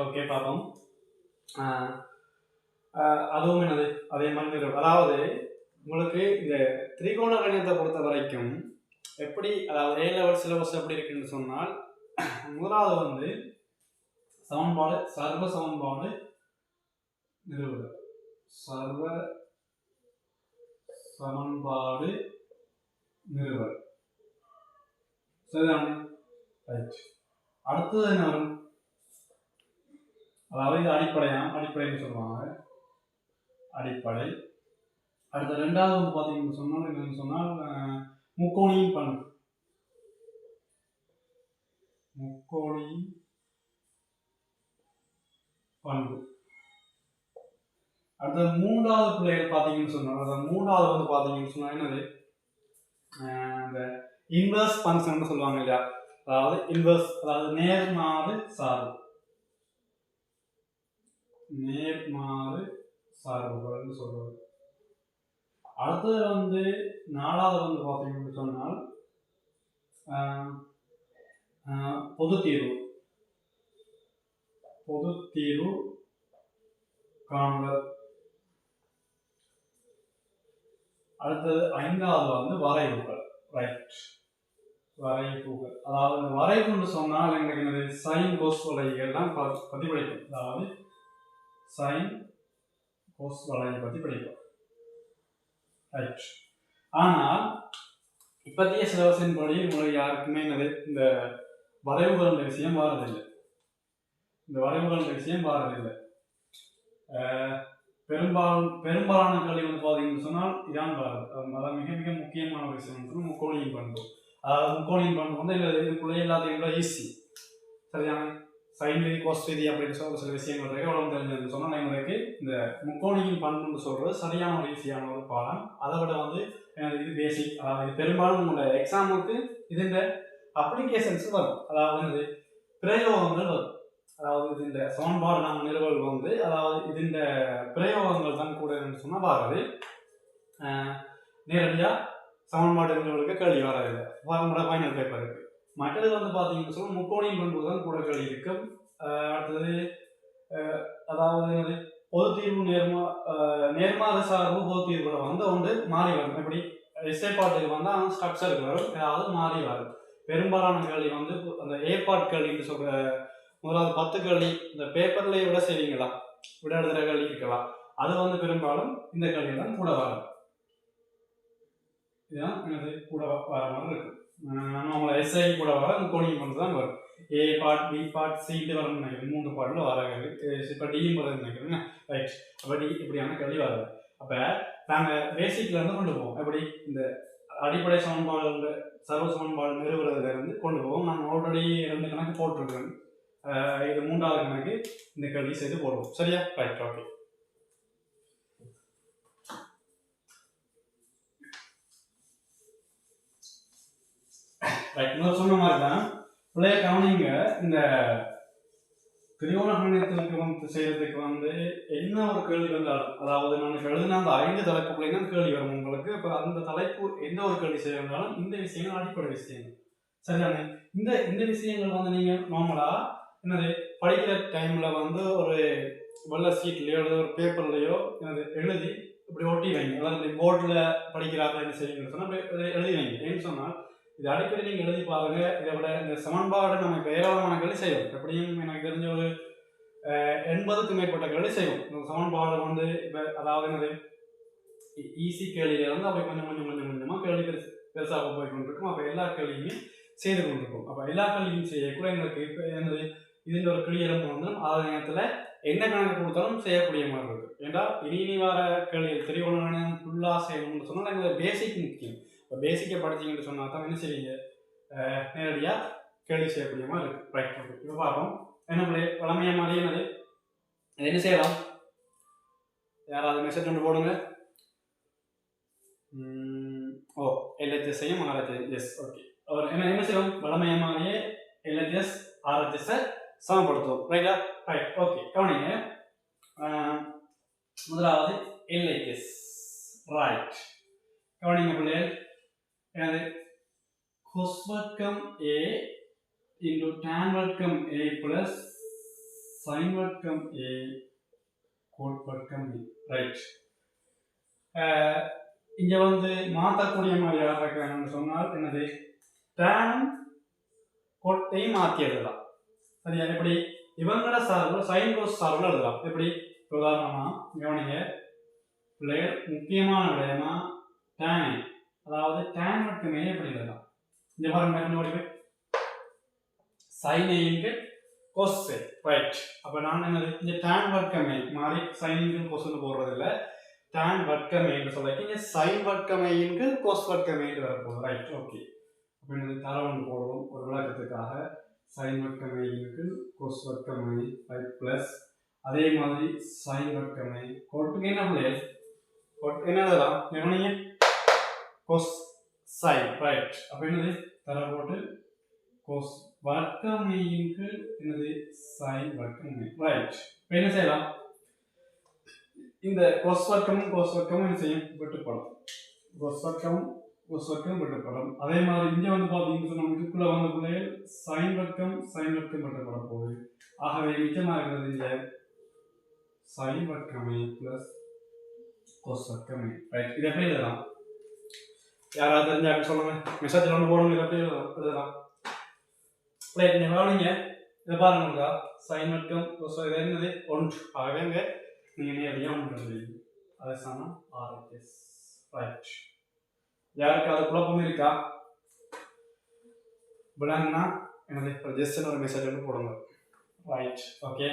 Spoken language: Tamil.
ஓகே பார்ப்போம். அதுவும் என்னது அதே மாதிரி அதாவது உங்களுக்கு இந்த திரிகோண கணிதத்தை பொறுத்த வரைக்கும் எப்படி அதாவது ஏ லெவல் சிலபஸ் எப்படி இருக்குன்னு சொன்னால் முதலாவது வந்து சமன்பாடு சர்வ சமன்பாடு நிறுவுதல் சர்வ சமன்பாடு நிறுவல் சரிதானே ரைட். அடுத்தது என்ன வரும் அதாவது இது அடிப்படைன்னு சொல்லுவாங்க அடிப்படை. அடுத்த ரெண்டாவது வந்து பார்த்தீங்கன்னு சொன்னால் என்னன்னு சொன்னால் முக்கோணியின் பண்பு முக்கோணியின் பண்பு. அடுத்த மூன்றாவது பிள்ளைகள் பார்த்தீங்கன்னு சொன்னால் அதாவது மூன்றாவது வந்து பார்த்தீங்கன்னு சொன்னால் என்னது இந்த இன்வெர்ஸ் ஃபங்க்ஷன் சொல்லுவாங்க இல்லையா, அதாவது இன்வெர்ஸ் அதாவது நேர்மாறு சார்பு நேர்மாறு சார்புகள்னு சொல்றது. அடுத்தது வந்து நாலாவது வந்து பார்த்தீங்கன்னு சொன்னால் பொது தீர்வு காண்பது. அடுத்தது ஐந்தாவது வந்து வரைவுகள் ரைட் வரைவுகள். அதாவது வரைவுன்னு சொன்னால் எங்களுக்கு சைன் கோஸ் வளைகள் தான் பற்றி படிக்கும். அதாவது சைன் கோஸ் வளையை பற்றி படிக்கும் ரைட். ஆனால் இப்பத்திய சிலபஸின் படி உங்களுக்கு யாருக்குமே என்னது இந்த வரைவுகள் விஷயம் வாரதில்லை. இந்த வரைவுகள் விஷயம் வாரதில்லை. பெரும்பாலான கல்வி வந்து பார்த்தீங்கன்னு சொன்னால் இதான் வாருது. அதான் மிக மிக முக்கியமான ஒரு விஷயம் வந்து முக்கோணியின் பண்பு. அதாவது முக்கோணியின் பண்பு வந்து இதுக்குள்ளே எல்லாத்தையும் கூட ஈஸி சரியான சைன் விதி கோஸ் விதி அப்படின்னு சொல்ற சில விஷயங்கள் இருக்கு. அவ்வளோ தெரிஞ்சதுன்னு சொன்னால் எங்களுக்கு இந்த முக்கோணியின் பண்புன்னு சொல்றது சரியான ஒரு ஈஸியான ஒரு பாடம். அதை விட வந்து இது பேசிக். அதாவது இது பெரும்பாலும் உங்களோட எக்ஸாமுக்கு இதுன்ற அப்ளிகேஷன்ஸ் வரும். அதாவது பிரயோகங்கள் வரும். அதாவது இது இந்த சமன்பாடு நாங்கள் நிறுவல் வந்து அதாவது இது இந்த பிரயோகங்கள் தான் கூட சொன்னால் வராது. நேரடியாக சமன்பாடு நிறுவலுக்கு கேள்வி வராது. உங்களோட ஃபைனல் பேப்பர் இருக்கு. மற்றது வந்து பார்த்தீங்கன்னு சொன்னால் முக்கோணியின் பண்பு தான் கூட கேள்வி இருக்கும். அடுத்தது அதாவது பொது தீர்வு நேர்மாறு சார்பு பொது தீர்வுல வந்து ஒன்று மாறி வரும். எப்படி எஸ்ஏபாட்டுக்கு வந்தால் ஸ்ட்ரக்சருக்கு வரும், அதாவது மாறி வரும். பெரும்பாலான கேள்வி வந்து அந்த ஏபாட் கேள்வின்னு சொல்ற முதலாவது 10 கேள்வி இந்த பேப்பர்லேயே விட செய்வீங்களா, விட எழுதுகிற கேள்வி இருக்கலாம். அது வந்து பெரும்பாலும் இந்த கேள்வி தான் கூட வரும். இதுதான் எனது கூட வர மாதிரி இருக்கு. நம்மளை எஸ்ஐ கூட வர முக்கோணியின் பண்பு தான் வரும். ஏ பார்ட் பி பார்ட் சிட்டு வரணும்னு நினைக்கிறேன். 3 பார்ட்டில் வராது. இப்போ டியும் வருதுன்னு நினைக்கிறேன் ரைட். அப்போ டி இப்படியான கேள்வி வராது. அப்போ நாங்கள் பேசிக்ல இருந்து கொண்டு போவோம். எப்படி இந்த அடிப்படை சமன்பாடு சர்வ சமன்பாடு நிறுவுறதுல இருந்து கொண்டு போவோம். நான் ஆல்ரெடி 2 கணக்கு போட்டிருக்கேன். இது 3வது கணக்கு இந்த கேள்வி செய்து போடுவோம். சரியா ரைட் ஓகே. ரைட். இன்னொரு சொன்ன மாதிரி தான் பிள்ளைய கவனிங்க. இந்த திரிகோண கணிதத்துக்கு வந்து செய்யறதுக்கு வந்து என்ன ஒரு கேள்வி வந்தாலும், அதாவது நான் எழுதின அந்த 5 தலைப்புக்குள்ளே தான் கேள்வி வரும் உங்களுக்கு. இப்போ அந்த தலைப்பு எந்த ஒரு கேள்வி செய்ய இருந்தாலும் இந்த விஷயங்கள் அடிப்படை விஷயங்கள் சரிதானே. இந்த விஷயங்கள் வந்து நீங்க நார்மலா என்னது படிக்கிற டைம்ல வந்து ஒரு வெள்ள சீட்லயோ அல்லது ஒரு பேப்பர்லயோ எழுதி இப்படி ஒட்டி வைங்க. அதாவது போர்டில் படிக்கிறாங்க என்ன செய்யுங்கன்னு சொன்னால் எழுதி வைங்க. ஏன்னு சொன்னால் இது அடிக்கடி நீங்கள் எழுதி பாருங்க. இதை விட இந்த சமன்பாடு நம்ம இப்போ ஏராளமான கேள்வி செய்வோம். எப்படியும் எனக்கு தெரிஞ்ச ஒரு 80க்கும் மேற்பட்ட கேள்வி செய்வோம். இந்த சமன்பாடு வந்து இப்போ அதாவது என்னது ஈஸி கேள்வியில இருந்து அப்படி கொஞ்சமாக கேள்வி பெருசாக போய் கொண்டிருக்கும். அப்போ எல்லா கேள்வியுமே செய்து கொண்டிருக்கும். அப்போ எல்லா கேள்வியும் செய்யக்கூட எங்களுக்கு இப்போ என்னது இதுன்ற ஒரு கிளியரம் வந்துடும். அதே நேரத்தில் என்ன கணக்கு கொடுத்தாலும் செய்யக்கூடிய மாதிரி இருக்கு. ஏன்னா இனி வர கேள்வி திரிகோண ஃபுல்லாக செய்யணும்னு சொன்னால் எங்களுக்கு பேசிக் முக்கியம். இப்போ பேசிக்கை படிச்சிங்கன்னு சொன்னால் தான் என்ன செய்வீங்க நேரடியாக கேள்வி செய்யக்கூடிய மாதிரி இருக்கு ரைட். ஓகே. இப்போ பார்ப்போம். என்ன பிள்ளை வளமையாக மாதிரி என்னது என்ன செய்யலாம்? யாராவது மெசேஜ் ஒன்று போடுங்க. ஓ எல்ஹெச்எஸ்ஐயும் ஆர்ஹெச்எஸ் எஸ் ஓகே. அவர் என்ன செய்வோம்? வளமையாக மாதிரியே எல்ஹெச்எஸ் ஆர்ஹெச்எஸ்ஸை சமப்படுத்துவோம் ரைட்டா ரைட் ஓகே. கவனிங்க. முதலாவது எல்ஹெச்எஸ் ரைட். கவனிங்க பிள்ளைகள். எனது cos வர்க்கம் a into tan வர்க்கம் a plus sin வர்க்கம் a cot வர்க்கம் b ரைட். இங்க வந்து மாற்றக்கூடிய மாதிரி யார் இருக்காங்கன்னு சொன்னால் என்னது tan கோட்டையும் மாற்றி எழுதலாம். சரியா? எப்படி இவங்களோட சார்பு sin cos சார்பு எழுதலாம். எப்படி உதாரணமா கவனிங்க, பிள்ளைகள் முக்கியமான விடயமா tan, அதாவது tan மட்டுமே எப்படி எழுதலாம். இங்க பாருங்க, sin இன்டு cos ரைட். அப்ப நான் என்னது இங்க tan வர்க்கமே மாறி sin இன்டு cos னு போடுறது இல்ல, tan வர்க்கமே என்று சொல்லிருக்கீங்க, sin வர்க்கமே இன்டு cos வர்க்கமே என்று வரப்போகுது ரைட். ஓகே, அப்ப என்னது தரவன் போடுவோம் ஒரு விளக்கத்துக்காக, sin வர்க்கமே இன்டு cos வர்க்கமே ரைட் பிளஸ் அதே மாதிரி sin வர்க்கமே கோட்டுக்கு என்ன பிள்ளைகள் கோட் என்ன எழுதலாம் கவனிங்க, cos sin ரைட். அப்ப என்னது தர போட்டு cos வர்க்கமே இன்டு என்னது sin வர்க்கமே ரைட். இப்ப என்ன செய்யலாம், இந்த cos வர்க்கமும் cos வர்க்கமும் என்ன செய்யும் வெட்டுப்படும், cos வர்க்கமும் cos வர்க்கம் வெட்டுப்படும். அதே மாதிரி இங்க வந்து பாத்தீங்கன்னா சொன்னா இதுக்குள்ள வந்த பிள்ளைகள் sin வர்க்கம் வெட்டுப்பட போகுது. ஆகவே மிச்சமா இருக்கிறது இங்க sin வர்க்கமே பிளஸ் cos வர்க்கமே ரைட். இது எப்படி எழுதலாம், யாராவது தெரிஞ்சாங்க சொல்லுங்க, மெசேஜ்ல ஒன்று போடுங்க, இதை எப்படி எழுதலாம் ரைட். நீங்க கவனிங்க, இதை பாருங்க, sin வர்க்கம் cos இது என்னது ஒன்று. ஆகவே நீங்க நேரடியாக ஒன்று அதை சமம் RHS ரைட். யாருக்கு அது குழப்பம் இருக்கா விளங்குனா என்னது ஜஸ்ட் ஒரு மெசேஜ் ஒன்று போடுங்க ரைட். ஓகே.